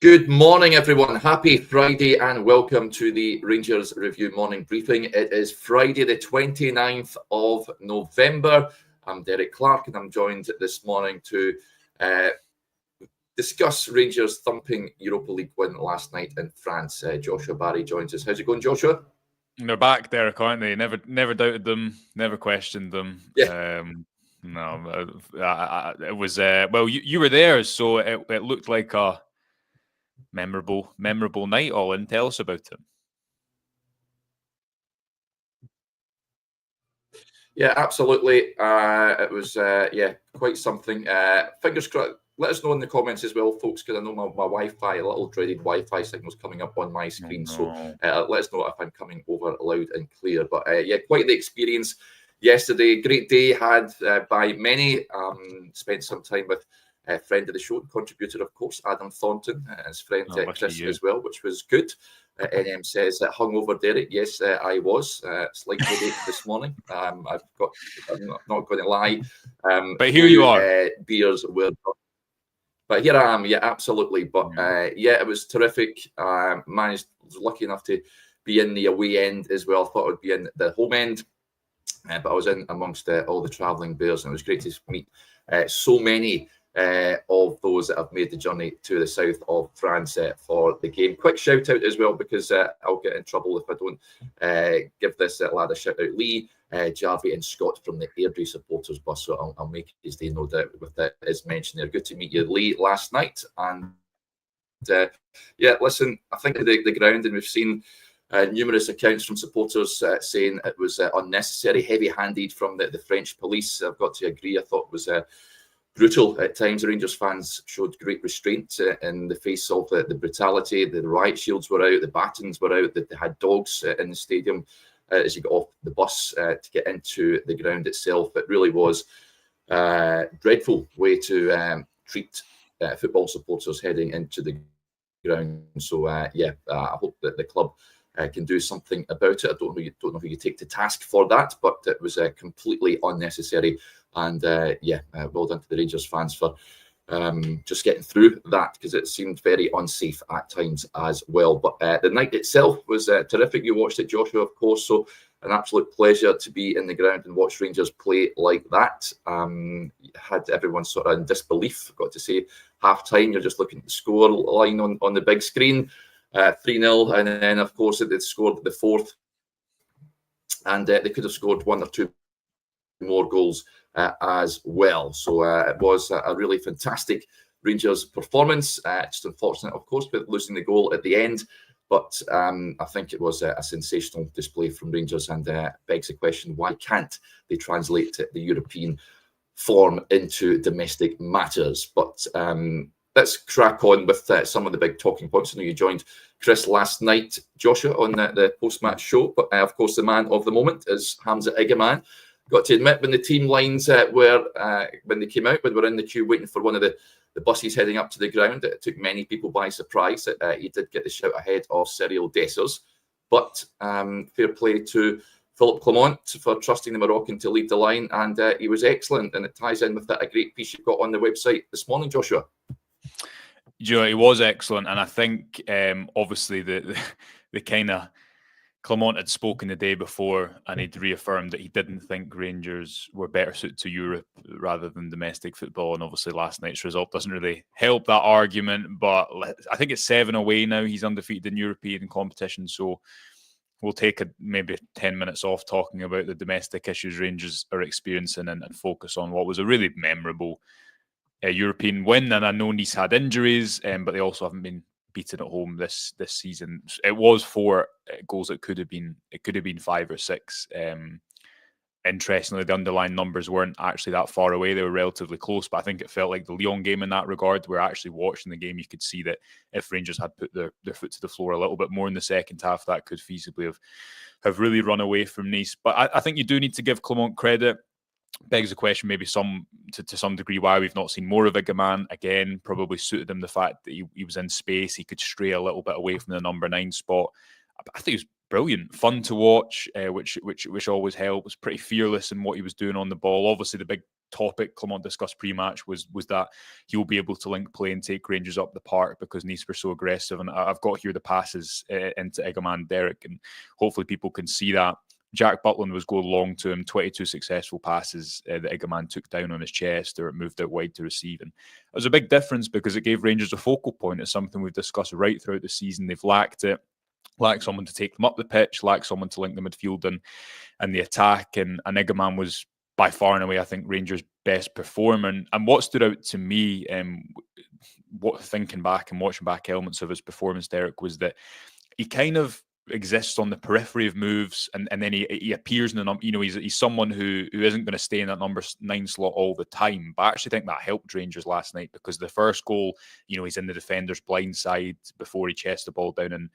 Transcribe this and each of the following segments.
Good morning, everyone. Happy Friday and welcome to the Rangers Review Morning Briefing. It is Friday, the 29th of November. I'm Derek Clark and I'm joined this morning to discuss Rangers' thumping Europa League win last night in France. Joshua Barry joins us. How's it going, Joshua? They're back, Derek, aren't they? Never doubted them, never questioned them. Yeah. No, it was, well, you were there, so it looked like a memorable night all in. Tell us about it. Yeah, absolutely. It was, quite something. Fingers crossed. Let us know in the comments as well, folks, because I know my Wi-Fi, a little dreaded Wi-Fi signal's coming up on my screen. So let us know if I'm coming over loud and clear. But quite the experience yesterday. Great day had by many. Spent some time with a friend of the show, contributor, of course, Adam Thornton, his friend Chris as well, which was good. NM says hungover, Derek. Yes, I was slight headache this morning. I'm not going to lie. But here you are. Beers were. But here I am, yeah, absolutely. But it was terrific. Was lucky enough to be in the away end as well. Thought I would be in the home end, but I was in amongst all the travelling bears, and it was great to meet so many of those that have made the journey to the south of France for the game. Quick shout out as well, because I'll get in trouble if I don't give this lad a shout out. Lee, Jarvie and Scott from the Airdrie supporters bus, so I'll make his day, no doubt, with that as mentioned there. Good to meet you, Lee, last night. And listen, I think the ground, and we've seen numerous accounts from supporters saying it was unnecessary, heavy-handed from the French police. I've got to agree. I thought it was brutal at times. The Rangers fans showed great restraint in the face of the brutality. The riot shields were out, the batons were out, they had dogs in the stadium as you got off the bus to get into the ground itself. It really was a dreadful way to treat football supporters heading into the ground. So, I hope that the club can do something about it. I don't know who you take to task for that, but it was completely unnecessary. And well done to the Rangers fans for just getting through that, because it seemed very unsafe at times as well. But the night itself was terrific. You watched it, Joshua, of course, so an absolute pleasure to be in the ground and watch Rangers play like that. Had everyone sort of in disbelief, got to say. Half-time, you're just looking at the score line on the big screen, 3-0, and then, of course, they scored the fourth, and they could have scored one or two more goals as well. So it was a really fantastic Rangers performance. Just unfortunate, of course, with losing the goal at the end. But I think it was a sensational display from Rangers, and begs the question, why can't they translate the European form into domestic matters? But let's crack on with some of the big talking points. I know you joined Chris last night, Joshua, on the post-match show. But of course, the man of the moment is Hamza Igamane. Got to admit, when the team lines when they came out, when we were in the queue waiting for one of the buses heading up to the ground, it took many people by surprise. He did get the shout ahead of Cyril Dessers. But fair play to Philip Clement for trusting the Moroccan to lead the line, and he was excellent. And it ties in with a great piece you've got on the website this morning, Joshua. You know, he was excellent, and I think obviously the kind of Clement had spoken the day before, and he'd reaffirmed that he didn't think Rangers were better suited to Europe rather than domestic football. And obviously last night's result doesn't really help that argument, but I think it's 7 away now. He's undefeated in European competition, so we'll take maybe 10 minutes off talking about the domestic issues Rangers are experiencing and focus on what was a really memorable European win. And I know Nice had injuries, but they also haven't been beaten at home this season. It was 4 goals. It could have been 5 or 6. Interestingly, the underlying numbers weren't actually that far away. They were relatively close, but I think it felt like the Lyon game in that regard, where actually watching the game, you could see that if Rangers had put their foot to the floor a little bit more in the second half, that could feasibly have really run away from Nice. But I think you do need to give Clement credit. Begs the question, maybe to some degree, why we've not seen more of Igamane. Again, probably suited him the fact that he was in space. He could stray a little bit away from the number 9 spot. I think he was brilliant, fun to watch, which always helps. Pretty fearless in what he was doing on the ball. Obviously, the big topic Clement discussed pre-match was that he'll be able to link play and take Rangers up the park because Nice were so aggressive. And I've got here the passes into Igamane, Derek, and hopefully people can see that. Jack Butland was going long to him, 22 successful passes that Igamane took down on his chest or it moved out wide to receive. And it was a big difference because it gave Rangers a focal point. It's something we've discussed right throughout the season. They've lacked it, lacked someone to take them up the pitch, lacked someone to link the midfield and the attack. And Igamane was by far and away, I think, Rangers' best performer. And what stood out to me, thinking back and watching back elements of his performance, Derek, was that he kind of exists on the periphery of moves, and then he appears in the number. He's someone who isn't going to stay in that number 9 slot all the time. But I actually think that helped Rangers last night because the first goal, he's in the defender's blind side before he chests the ball down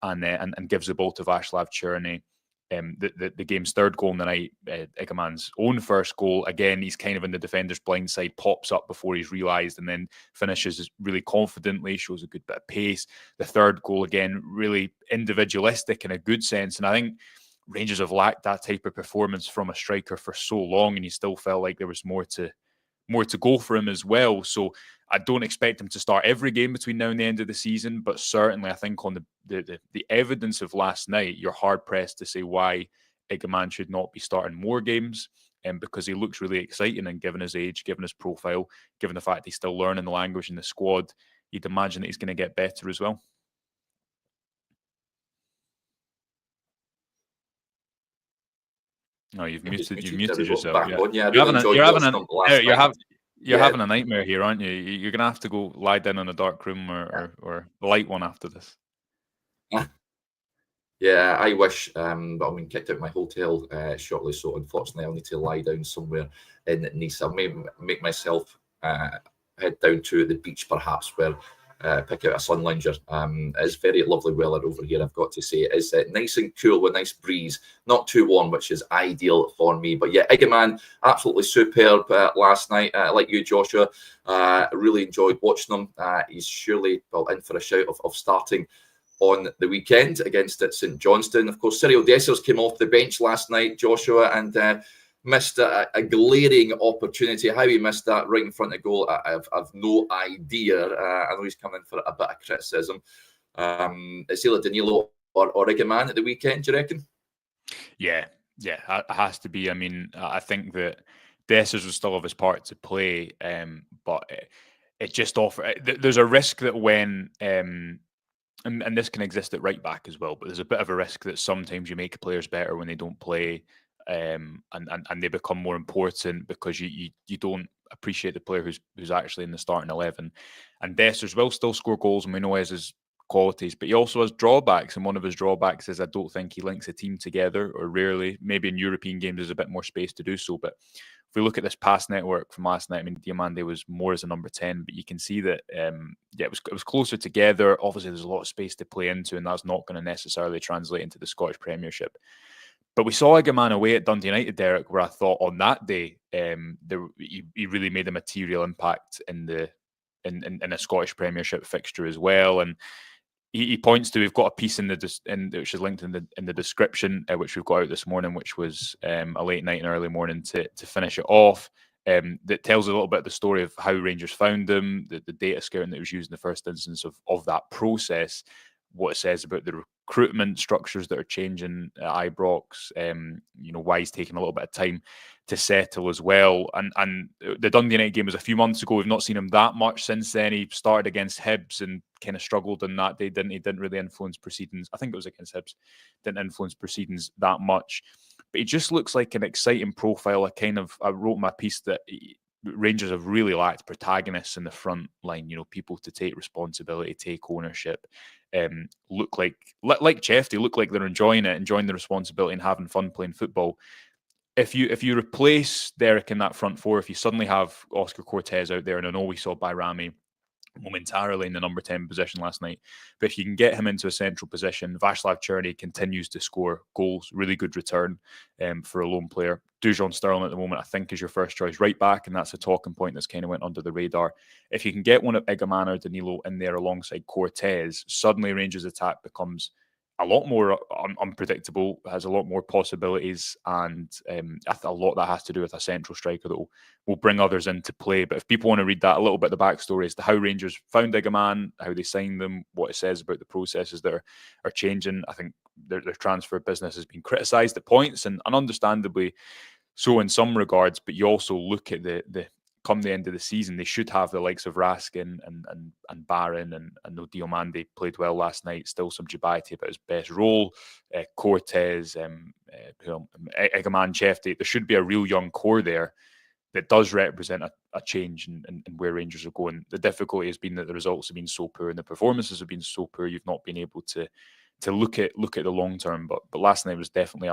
and gives the ball to Václav Černý. The game's third goal in the night, Igamane's own first goal, again, he's kind of in the defender's blind side, pops up before he's realised and then finishes really confidently, shows a good bit of pace. The third goal, again, really individualistic in a good sense. And I think Rangers have lacked that type of performance from a striker for so long, and he still felt like there was more to go for him as well. So I don't expect him to start every game between now and the end of the season, but certainly I think on the evidence of last night, you're hard-pressed to say why Igamane should not be starting more games, because he looks really exciting, and given his age, given his profile, given the fact he's still learning the language in the squad, you'd imagine that he's going to get better as well. No, you've muted yourself. Yeah. You're having a nightmare here, aren't you? You're going to have to go lie down in a dark room or a light one after this. Yeah, I wish, but I'm being kicked out of my hotel shortly, so unfortunately I'll need to lie down somewhere in Nice. I'll make myself head down to the beach perhaps, where pick out a sun lounger. It's very lovely weather over here, I've got to say. It's nice and cool with a nice breeze, not too warm, which is ideal for me. But yeah, Igamane, absolutely superb last night. Like you, Joshua, really enjoyed watching him. He's surely in for a shout of starting on the weekend against St Johnstone. Of course, Cyril Dessers came off the bench last night, Joshua, and missed a glaring opportunity. How he missed that right in front of goal, I've no idea. I know he's coming for a bit of criticism. It's either Danilo or Igamane at the weekend, do you reckon? Yeah, it has to be. I mean, I think that Dessers will still have his part to play, but it just offers. There's a risk that when and this can exist at right back as well, but there's a bit of a risk that sometimes you make players better when they don't play, and they become more important because you don't appreciate the player who's actually in the starting 11. And Dessers will still score goals, and we know his qualities, but he also has drawbacks, and one of his drawbacks is I don't think he links a team together, or rarely. Maybe in European games there's a bit more space to do so, but if we look at this pass network from last night, I mean, Diomande was more as a number 10, but you can see that it was closer together. Obviously, there's a lot of space to play into, and that's not going to necessarily translate into the Scottish Premiership. But we saw Igamane away at Dundee United, Derek, where I thought on that day he really made a material impact in a Scottish Premiership fixture as well. And he points to, we've got a piece which is linked in the description, which we've got out this morning, which was a late night and early morning to finish it off. That tells a little bit of the story of how Rangers found him, the data scouting that was used in the first instance of that process, what it says about the recruitment structures that are changing at Ibrox, why he's taking a little bit of time to settle as well. And the Dundee United game was a few months ago. We've not seen him that much since then. He started against Hibs and kind of struggled on that day. He didn't really influence proceedings. I think it was against Hibs. Didn't influence proceedings that much. But he just looks like an exciting profile. I wrote my piece that Rangers have really lacked protagonists in the front line, people to take responsibility, take ownership, look like Chefty, look like they're enjoying the responsibility and having fun playing football. If you replace Derek in that front four, if you suddenly have Oscar Cortez out there, and I know we saw Bayrami momentarily in the number 10 position last night, but if you can get him into a central position, Václav Černý continues to score goals, really good return for a lone player. Dujon Sterling at the moment, I think, is your first choice right back, and that's a talking point that's kind of went under the radar. If you can get one of Igamane or Danilo in there alongside Cortez, suddenly Rangers' attack becomes a lot more unpredictable, has a lot more possibilities, and a lot that has to do with a central striker that will bring others into play. But if people want to read that a little bit, the backstory as to how Rangers found Igamane, how they signed them, what it says about the processes that are changing, I think their transfer business has been criticised at points, and understandably so in some regards. But you also look at the come the end of the season, they should have the likes of Raskin and Barron, and I know Diomande played well last night. Still some dubiety about his best role. Cortez, Egaman, Chefte. There should be a real young core there that does represent a change in where Rangers are going. The difficulty has been that the results have been so poor and the performances have been so poor. You've not been able to look at the long term. But last night was definitely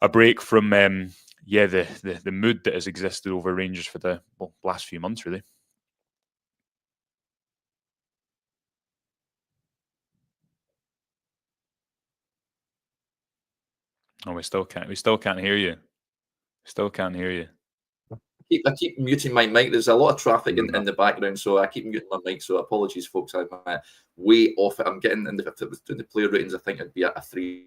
a break from the mood that has existed over Rangers for the last few months, really. Oh, we still can't hear you. Still can't hear you. I keep muting my mic. There's a lot of traffic in the background, so I keep muting my mic. So apologies, folks. I'm way off it. I'm getting if it was doing the player ratings, I think it'd be at a 3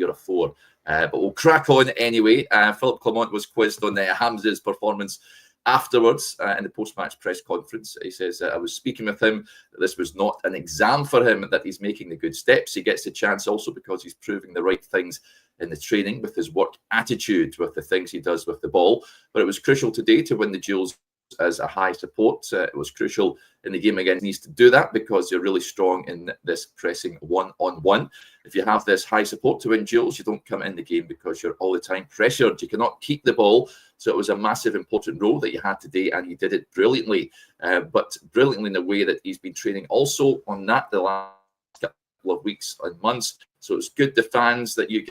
or a 4. But we'll crack on anyway. Philip Clement was quizzed on Hamza's performance afterwards in the post-match press conference. He says, I was speaking with him that this was not an exam for him, that he's making the good steps. He gets the chance also because he's proving the right things in the training with his work attitude, with the things he does with the ball. But it was crucial today to win the duels as a high support. It was crucial in the game again. He needs to do that because you're really strong in this pressing one-on-one. If you have this high support to win duels, you don't come in the game because you're all the time pressured. You cannot keep the ball. So it was a massive, important role that you had today, and he did it brilliantly. But brilliantly in the way that he's been training also on that the last couple of weeks and months. So it's good, the fans, that you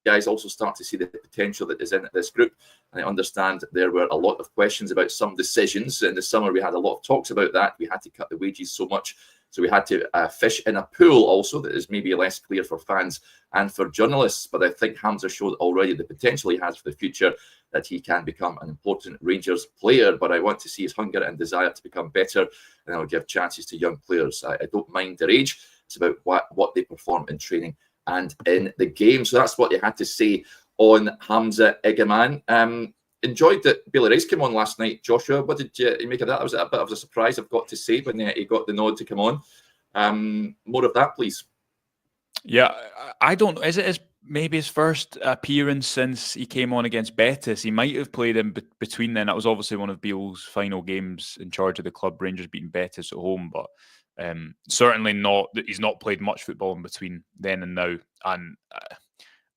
guys also start to see the potential that is in this group. And I understand there were a lot of questions about some decisions. In the summer, we had a lot of talks about that. We had to cut the wages so much. So we had to fish in a pool also that is maybe less clear for fans and for journalists. But I think Hamza showed already the potential he has for the future, that he can become an important Rangers player. But I want to see his hunger and desire to become better, and I'll give chances to young players. I don't mind their age. It's about what they perform in training and in the game. So that's what you had to say on Hamza Igamane. Enjoyed that Bailey Rice came on last night. Joshua, what did you make of that? Was it a bit of a surprise, I've got to say, when he got the nod to come on? More of that, please. Yeah, I don't know. Is it maybe his first appearance since he came on against Betis? He might have played in between then. That was obviously one of Beale's final games in charge of the club, Rangers beating Betis at home, but certainly not. He's not played much football in between then and now. And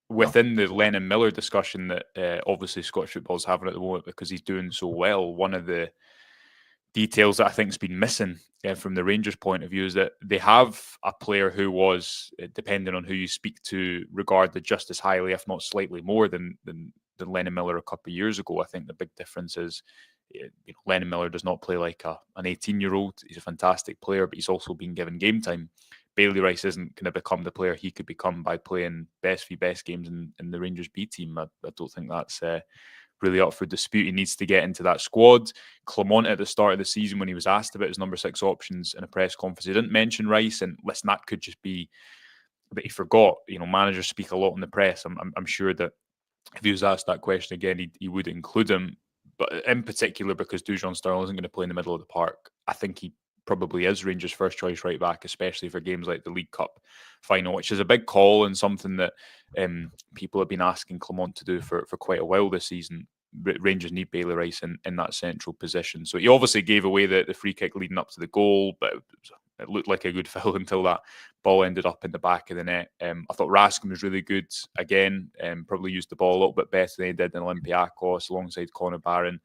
within the Lennon Miller discussion that obviously Scottish football is having at the moment because he's doing so well, one of the details that I think has been missing from the Rangers' point of view is that they have a player who was, depending on who you speak to, regarded just as highly, if not slightly more than Lennon Miller a couple of years ago. I think the big difference is Lennon Miller does not play like an 18-year-old. He's a fantastic player, but he's also been given game time. Bailey Rice isn't going to become the player he could become by playing best games in the Rangers B team. I don't think that's really up for dispute. He needs to get into that squad. Clement at the start of the season, when he was asked about his number 6 options in a press conference, he didn't mention Rice. And listen, that could just be that he forgot. Managers speak a lot in the press. I'm sure that if he was asked that question again, he would include him. But in particular, because Dujon Sterling isn't going to play in the middle of the park, I think he probably is Rangers' first choice right back, especially for games like the League Cup final, which is a big call and something that people have been asking Clement to do for quite a while this season. Rangers need Bailey Rice in that central position. So he obviously gave away the free kick leading up to the goal, but it looked like a good foul until that ball ended up in the back of the net. I thought Raskin was really good again, probably used the ball a little bit better than he did in Olympiacos alongside Conor Barron.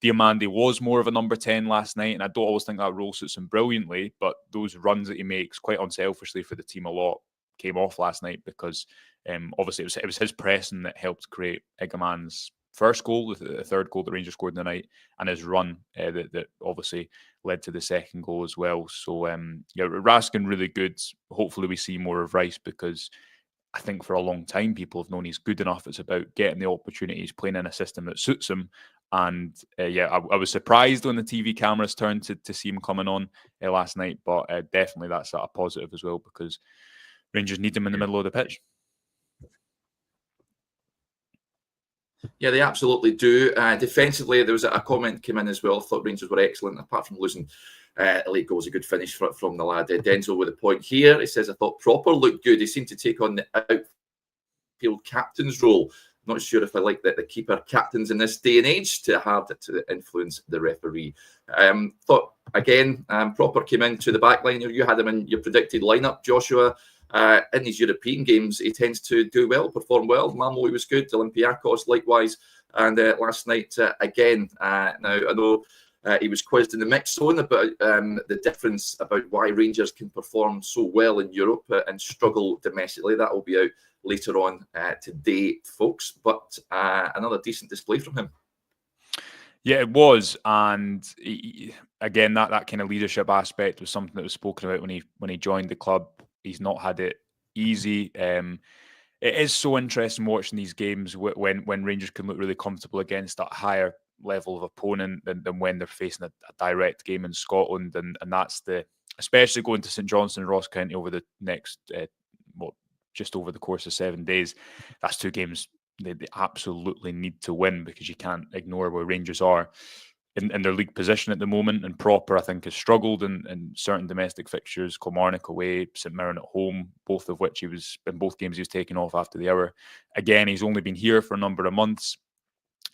Diomande was more of a number 10 last night, and I don't always think that role suits him brilliantly, but those runs that he makes quite unselfishly for the team a lot came off last night because obviously it was his pressing that helped create Igamane's first goal, the third goal that Rangers scored in the night, and his run that obviously led to the second goal as well. So Raskin really good. Hopefully we see more of Rice, because I think for a long time people have known he's good enough. It's about getting the opportunities, playing in a system that suits him. And I was surprised when the TV cameras turned to see him coming on last night, but definitely that's a positive as well, because Rangers need them in the middle of the pitch. Yeah, they absolutely do. Defensively, there was a comment came in as well. I thought Rangers were excellent, apart from losing a late goal. Was a good finish from the lad. Denzel with a point here. He says, I thought Proper looked good. He seemed to take on the outfield captain's role. Not sure if I like the keeper captains in this day and age to have to influence the referee. Thought, again, Proper came into the back line. You had him in your predicted lineup, Joshua. In these European games, he tends to do well, perform well. Malmo was good, Olympiacos likewise. And last night, again, now I know he was quizzed in the mix zone about the difference about why Rangers can perform so well in Europe and struggle domestically. That will be out later on today, folks. But another decent display from him. Yeah, it was, and again, that kind of leadership aspect was something that was spoken about when he joined the club. He's not had it easy. It is so interesting watching these games when Rangers can look really comfortable against that higher level of opponent than when they're facing a direct game in Scotland, and that's especially going to St Johnstone and Ross County over the next just over the course of 7 days. That's two games they absolutely need to win, because you can't ignore where Rangers are in their league position at the moment. And Proper, I think, has struggled in certain domestic fixtures. Kilmarnock away, St Mirren at home, both of which in both games he was taken off after the hour. Again, he's only been here for a number of months.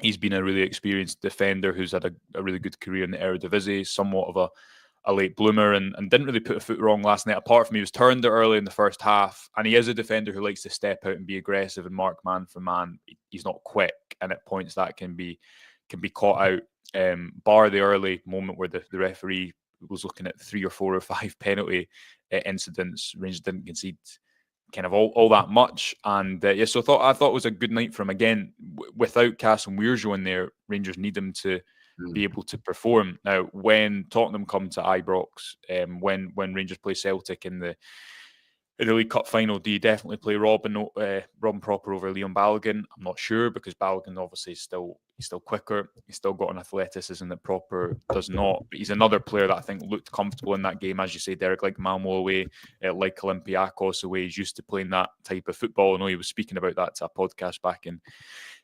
He's been a really experienced defender who's had a really good career in the Eredivisie, somewhat of a late bloomer, and didn't really put a foot wrong last night, apart from he was turned early in the first half. And he is a defender who likes to step out and be aggressive and mark man for man. He's not quick, and at points that can be caught out. Bar the early moment where the referee was looking at 3 or 4 or 5 penalty incidents, Rangers didn't concede kind of all that much. And so I thought it was a good night for him. Again, without Cass and Weirjo in there, Rangers need him to be able to perform. Now, when Tottenham come to Ibrox, when Rangers play Celtic in the League Cup final, do you definitely play Robin Proper over Liam Balogun? I'm not sure, because Balogun obviously is still quicker. He's still got an athleticism that Proper does not. But he's another player that I think looked comfortable in that game, as you say, Derek, like Malmo away, like Olympiacos away. He's used to playing that type of football. I know he was speaking about that to a podcast back in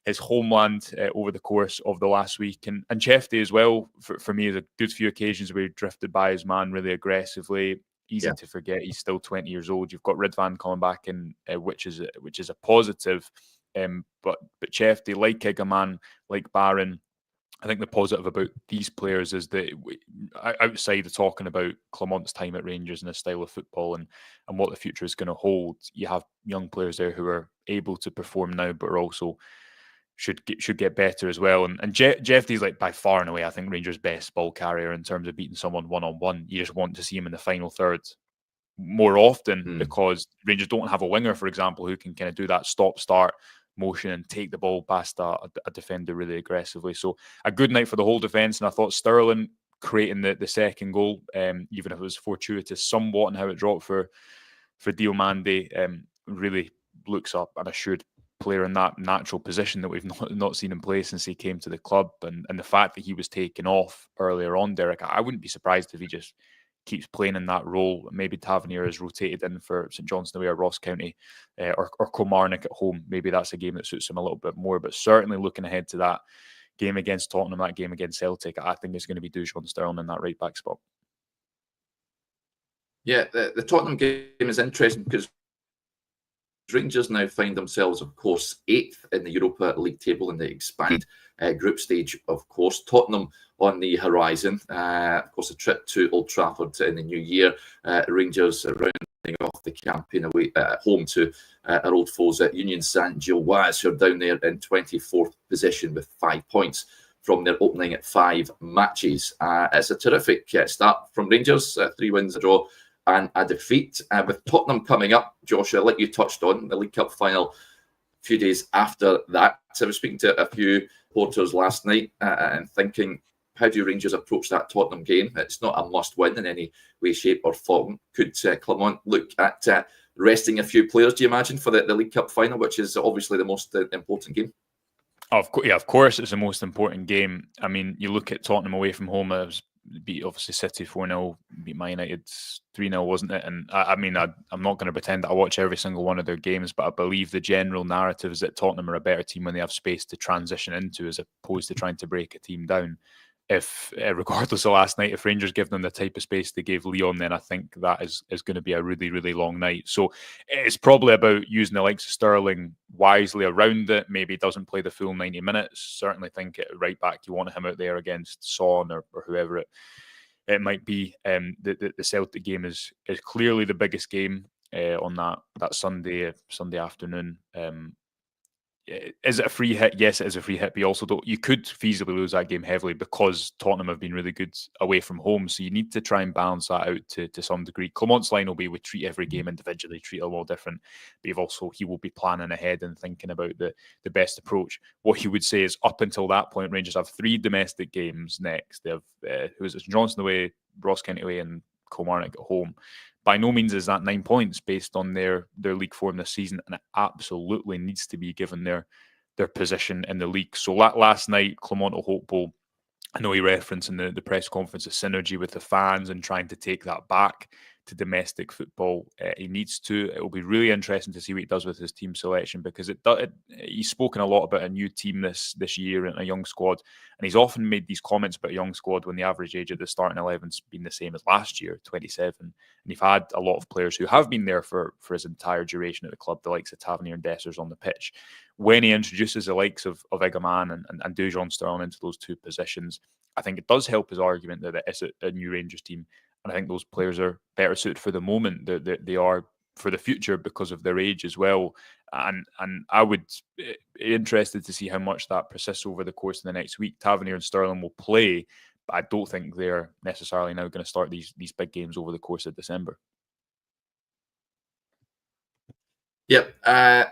his homeland over the course of the last week. And Chefty as well, for me, there's a good few occasions where he drifted by his man really aggressively. Easy to forget he's still 20 years old. You've got Ridvan coming back in, which is a positive. But Chefty, like Igamane, like Barron, I think the positive about these players is that outside of talking about Clement's time at Rangers and his style of football and what the future is going to hold, you have young players there who are able to perform now, but are also should get better as well. And Jeffrey's like by far and away, I think, Rangers' best ball carrier in terms of beating someone one-on-one. You just want to see him in the final third more often because Rangers don't have a winger, for example, who can kind of do that stop-start motion and take the ball past a defender really aggressively. So a good night for the whole defence. And I thought Sterling creating the second goal, even if it was fortuitous somewhat in how it dropped for Diomande, really looks up an assured player in that natural position that we've not seen him play since he came to the club. And the fact that he was taken off earlier on, Derek, I wouldn't be surprised if he just keeps playing in that role. Maybe Tavernier is rotated in for St Johnstone away or Ross County or Kilmarnock at home. Maybe that's a game that suits him a little bit more. But certainly looking ahead to that game against Tottenham, that game against Celtic, I think it's going to be Dujon Sterling in that right back spot. Yeah, the Tottenham game is interesting because Rangers now find themselves, of course, 8th in the Europa League table in the expanded group stage, of course. Tottenham on the horizon. Of course, a trip to Old Trafford in the new year. Rangers rounding off the campaign away at home to our old foes at Union Saint-Gilloise, who are down there in 24th position with 5 points from their opening 5 matches. It's a terrific start from Rangers. 3 wins, a draw, and a defeat. With Tottenham coming up, Joshua, like you touched on, the League Cup final a few days after that. So I was speaking to a few reporters last night and thinking, how do Rangers approach that Tottenham game? It's not a must-win in any way, shape or form. Could Clement look at resting a few players, do you imagine, for the League Cup final, which is obviously the most important game? Of course it's the most important game. I mean, you look at Tottenham away from home, beat obviously City 4-0, beat Man United 3-0, wasn't it? And I'm not going to pretend that I watch every single one of their games, but I believe the general narrative is that Tottenham are a better team when they have space to transition into, as opposed to trying to break a team down. If regardless of last night, if Rangers give them the type of space they gave Lyon, then I think that is going to be a really, really long night. So it's probably about using the likes of Sterling wisely around it. Maybe he doesn't play the full 90 minutes. Certainly think at right back you want him out there against Son or whoever it might be. The Celtic game is clearly the biggest game on that Sunday afternoon. Is it a free hit? Yes, it is a free hit. But you could feasibly lose that game heavily because Tottenham have been really good away from home. So you need to try and balance that out to some degree. Clement's line will be, we treat every game individually, treat them all different. But he will be planning ahead and thinking about the best approach. What he would say is, up until that point, Rangers have 3 domestic games next. They have Johnson away, Ross County away, and Kilmarnock at home. By no means is that 9 points based on their league form this season, and it absolutely needs to be given their position in the league. So last night, Clement hopeful. I know he referenced in the press conference a synergy with the fans and trying to take that back to domestic football. He needs to. It will be really interesting to see what he does with his team selection, because he's spoken a lot about a new team this year and a young squad, and he's often made these comments about a young squad when the average age of the starting 11's been the same as last year, 27. And you've had a lot of players who have been there for his entire duration at the club, the likes of Tavernier and Dessers on the pitch. When he introduces the likes of Igamane and Dujon Sterling into those 2 positions, I think it does help his argument that it is a new Rangers team. And I think those players are better suited for the moment. They are for the future because of their age as well. And I would be interested to see how much that persists over the course of the next week. Tavernier and Sterling will play, but I don't think they're necessarily now going to start these big games over the course of December. Yep.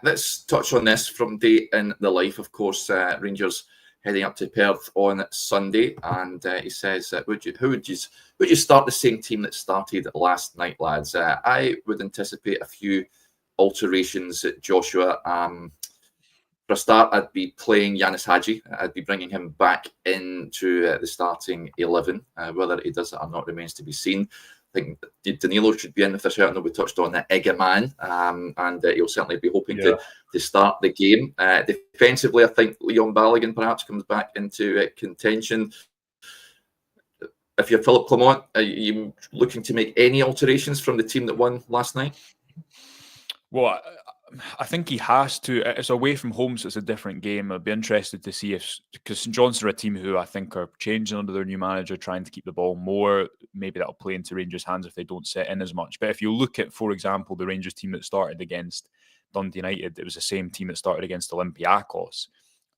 Let's touch on this from day in the life. Of course, Rangers heading up to Perth on Sunday, and he says, would you start the same team that started last night, lads? I would anticipate a few alterations, Joshua. For a start, I'd be playing Yanis Hadji. I'd be bringing him back into the starting 11. Whether he does it or not remains to be seen. I think Danilo should be in with a shout. I know we touched on Igamane, and he'll certainly be hoping to start the game. Defensively, I think Leon Balogun perhaps comes back into contention. If you're Philippe Clement, are you looking to make any alterations from the team that won last night? Well, I think he has to. It's away from home, so it's a different game. I'd be interested to see because St Johnstone are a team who I think are changing under their new manager, trying to keep the ball more. Maybe that'll play into Rangers' hands if they don't set in as much. But if you look at, for example, the Rangers team that started against Dundee United, it was the same team that started against Olympiacos.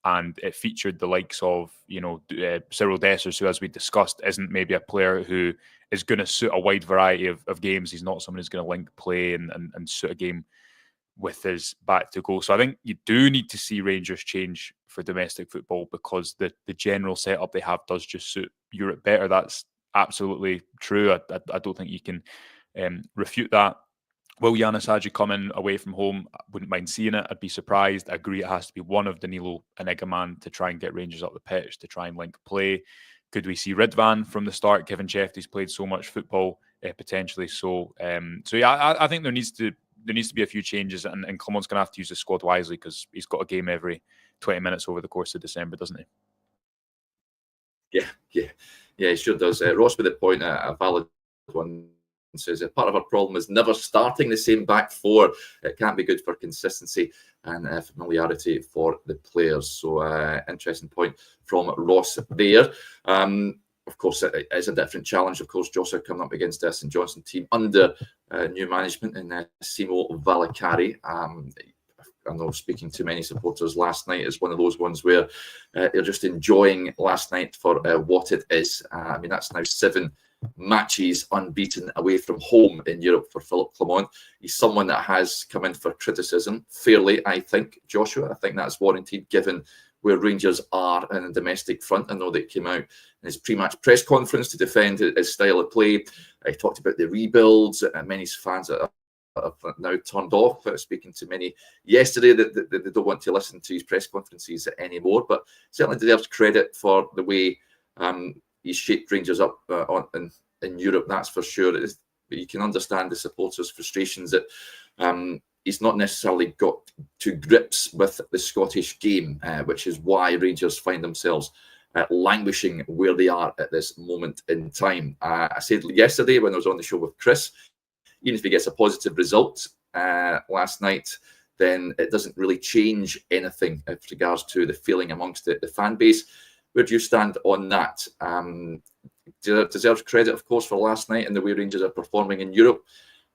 And it featured the likes of, Cyril Dessers, who, as we discussed, isn't maybe a player who is going to suit a wide variety of games. He's not someone who's going to link play and suit a game with his back to goal. So I think you do need to see Rangers change for domestic football, because the general setup they have does just suit Europe better. That's absolutely true. I don't think you can refute that. Will Yanis Hadji come in away from home? I wouldn't mind seeing it. I'd be surprised. I agree it has to be one of Danilo and Igamane to try and get Rangers up the pitch, to try and link play. Could we see Ridvan from the start, given Shefty's played so much football, potentially? So yeah, I think there needs to be a few changes, and Clement's going to have to use the squad wisely, because he's got a game every 20 minutes over the course of December, doesn't he? Yeah, he sure does. Ross with the point, a valid one, says part of our problem is never starting the same back 4. It can't be good for consistency and familiarity for the players. So interesting point from Ross there. Of course, it is a different challenge. Of course, Joshua coming up against the St Johnstone team under new management in Simo Valakari. I know, speaking to many supporters last night, is one of those ones where they're just enjoying last night for what it is. I mean, that's now 7 matches unbeaten away from home in Europe for Philippe Clement. He's someone that has come in for criticism fairly, I think, Joshua. I think that's warranted given where Rangers are in the domestic front. I know that came out in his pre-match press conference to defend his style of play. He talked about the rebuilds, and many fans have now turned off. Speaking to many yesterday, that they don't want to listen to his press conferences anymore, but certainly deserves credit for the way he shaped Rangers up in Europe, that's for sure. You can understand the supporters' frustrations that he's not necessarily got to grips with the Scottish game, which is why Rangers find themselves languishing where they are at this moment in time. I said yesterday when I was on the show with Chris, even if he gets a positive result last night, then it doesn't really change anything with regards to the feeling amongst the fan base. Where do you stand on that? Deserves credit, of course, for last night and the way Rangers are performing in Europe.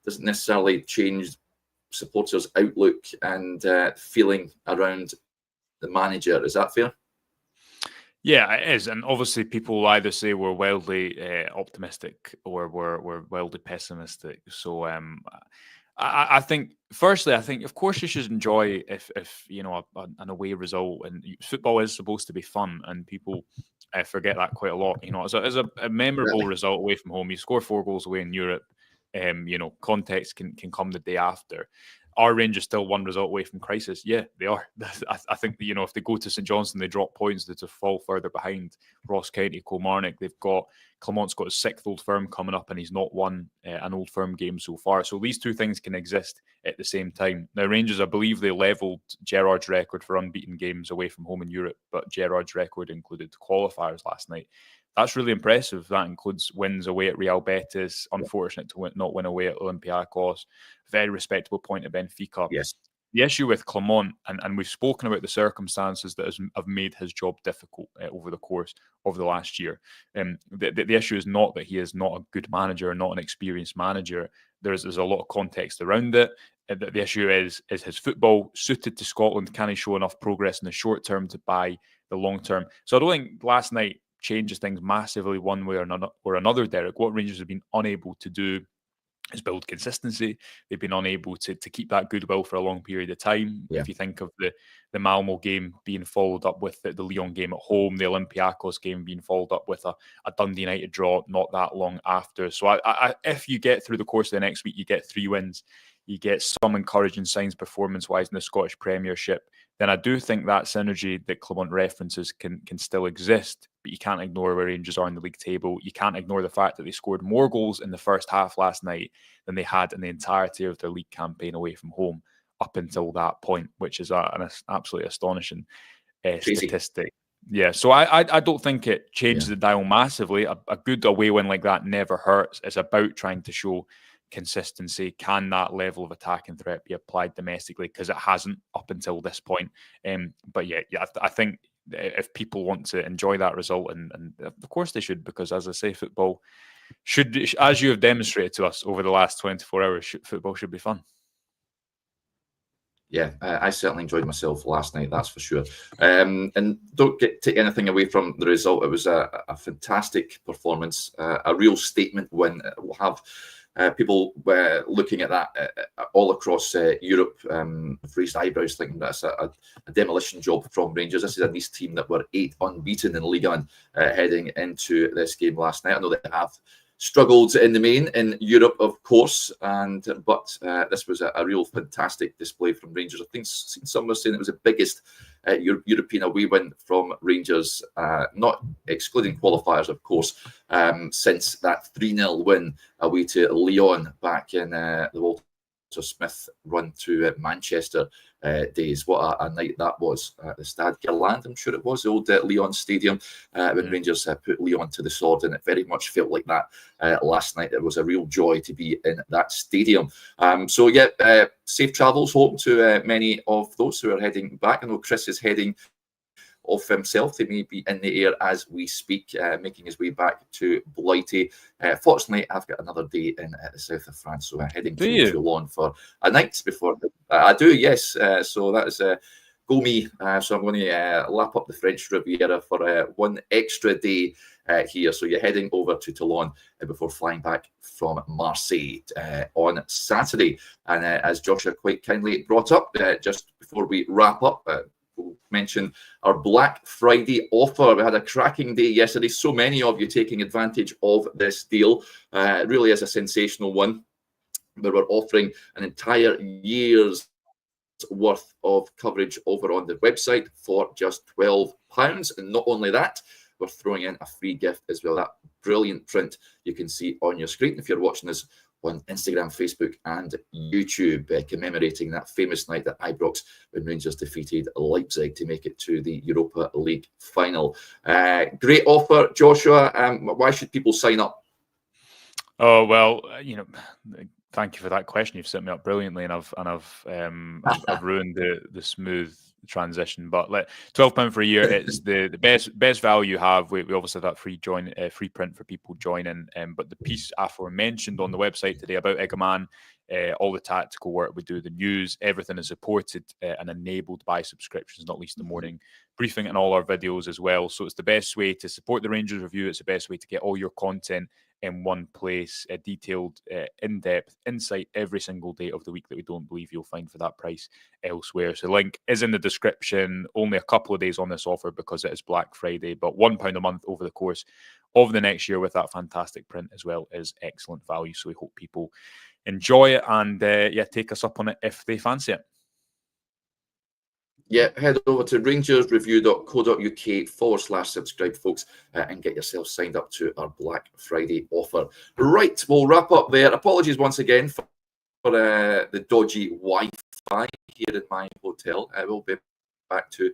Doesn't necessarily change supporters' outlook and feeling around the manager. Is that fair? Yeah, it is, and obviously people either say we're wildly optimistic or we're wildly pessimistic. So I think, firstly, I think of course you should enjoy if you know an away result, and football is supposed to be fun, and people forget that quite a lot. You know, as a memorable result away from home, you score 4 goals away in Europe. You know, context can come the day after. Are Rangers still 1 result away from crisis? Yeah, they are. I think that, you know, if they go to St Johnstone, they drop points, they to fall further behind Ross County, Kilmarnock. Clement's got his 6th Old Firm coming up, and he's not won an Old Firm game so far. So these two things can exist at the same time. Now, Rangers, I believe they levelled Gerrard's record for unbeaten games away from home in Europe, but Gerrard's record included qualifiers last night. That's really impressive. That includes wins away at Real Betis, unfortunate to not win away at Olympiacos, very respectable point at Benfica. Yes. The issue with Clement, and we've spoken about the circumstances that have made his job difficult over the course of the last year. The issue is not that he is not a good manager, not an experienced manager. There's a lot of context around it. The issue is his football suited to Scotland? Can he show enough progress in the short term to buy the long term? So I don't think last night changes things massively one way or another, Derek. What Rangers have been unable to do is build consistency. They've been unable to keep that goodwill for a long period of time. Yeah. If you think of the Malmo game being followed up with the Lyon game at home, the Olympiacos game being followed up with a Dundee United draw not that long after. So if you get through the course of the next week, you get 3 wins, you get some encouraging signs performance-wise in the Scottish Premiership, then I do think that synergy that Clement references can still exist. But you can't ignore where Rangers are in the league table. You can't ignore the fact that they scored more goals in the first half last night than they had in the entirety of their league campaign away from home up until that point, which is an absolutely astonishing statistic. Yeah, so I don't think it changes the dial massively. A good away win like that never hurts. It's about trying to show consistency. Can that level of attacking threat be applied domestically? Because it hasn't up until this point. But yeah, I think if people want to enjoy that result, and of course they should, because as I say, football should, as you have demonstrated to us over the last 24 hours, football should be fun. Yeah, I certainly enjoyed myself last night, that's for sure. And don't take anything away from the result. It was a fantastic performance, a real statement win. We'll have people looking at that all across Europe, raised eyebrows, thinking that's a demolition job from Rangers. This is a Nice team that were 8 unbeaten in Ligue 1 heading into this game last night. I know they have struggled in the main in Europe, of course, but this was a real fantastic display from Rangers. I think some were saying it was the biggest European away win from Rangers, not excluding qualifiers, of course, since that 3-0 win away to Lyon back in the Walter Smith run to Manchester days. What a night that was at the Stade Gerland, I'm sure it was, the old Lyon Stadium, when Rangers put Lyon to the sword, and it very much felt like that last night. It was a real joy to be in that stadium. So yeah, safe travels home to many of those who are heading back. I know Chris is heading off himself. He may be in the air as we speak, making his way back to Blighty. Fortunately, I've got another day in the south of France, so I'm heading to Toulon for a night before. I do, yes. So that is go me. So I'm going to lap up the French Riviera for one extra day here. So you're heading over to Toulon before flying back from Marseille on Saturday. And as Joshua quite kindly brought up, just before we wrap up, we'll mention our Black Friday offer. We had a cracking day yesterday. So many of you taking advantage of this deal. It really is a sensational one. But we're offering an entire year's worth of coverage over on the website for just £12. And not only that, we're throwing in a free gift as well. That brilliant print you can see on your screen if you're watching us on Instagram, Facebook, and YouTube, commemorating that famous night at Ibrox when Rangers defeated Leipzig to make it to the Europa League final. Great offer, Joshua. Why should people sign up? Oh well, thank you for that question. You've set me up brilliantly, and I've ruined the smooth transition. But £12 for a year, it's the best value you have. We obviously have that free print for people joining. But the piece aforementioned on the website today about Igamane, all the tactical work we do, the news, everything is supported and enabled by subscriptions, not least the morning briefing and all our videos as well. So it's the best way to support the Rangers Review. It's the best way to get all your content in one place, a detailed, in-depth insight every single day of the week that we don't believe you'll find for that price elsewhere. So the link is in the description. Only a couple of days on this offer because it is Black Friday, but £1 a month over the course of the next year with that fantastic print as well is excellent value. So we hope people enjoy it and take us up on it if they fancy it. Yeah, head over to rangersreview.co.uk/subscribe, folks, and get yourself signed up to our Black Friday offer. Right, we'll wrap up there. Apologies once again for the dodgy Wi-Fi here in my hotel. I will be back to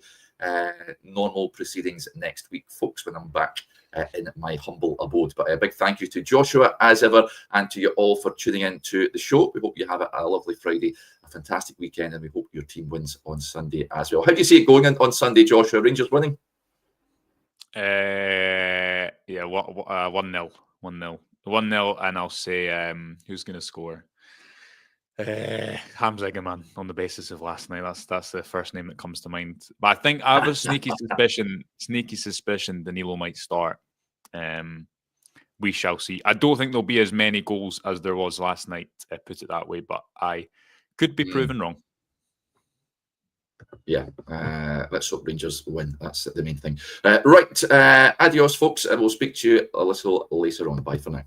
normal proceedings next week, folks, when I'm back in my humble abode. But a big thank you to Joshua, as ever, and to you all for tuning in to the show. We hope you have a lovely Friday, a fantastic weekend, and we hope your team wins on Sunday as well. How do you see it going on Sunday, Joshua? Rangers winning? 1-0. 1-0. 1-0, and I'll say who's going to score? Hamza Igamane, on the basis of last night. That's the first name that comes to mind. But I think I have a sneaky suspicion Danilo might start. We shall see. I don't think there'll be as many goals as there was last night, put it that way, but I could be proven wrong. Yeah, let's hope Rangers win. That's the main thing. Right, adios, folks. We'll speak to you a little later on. Bye for now.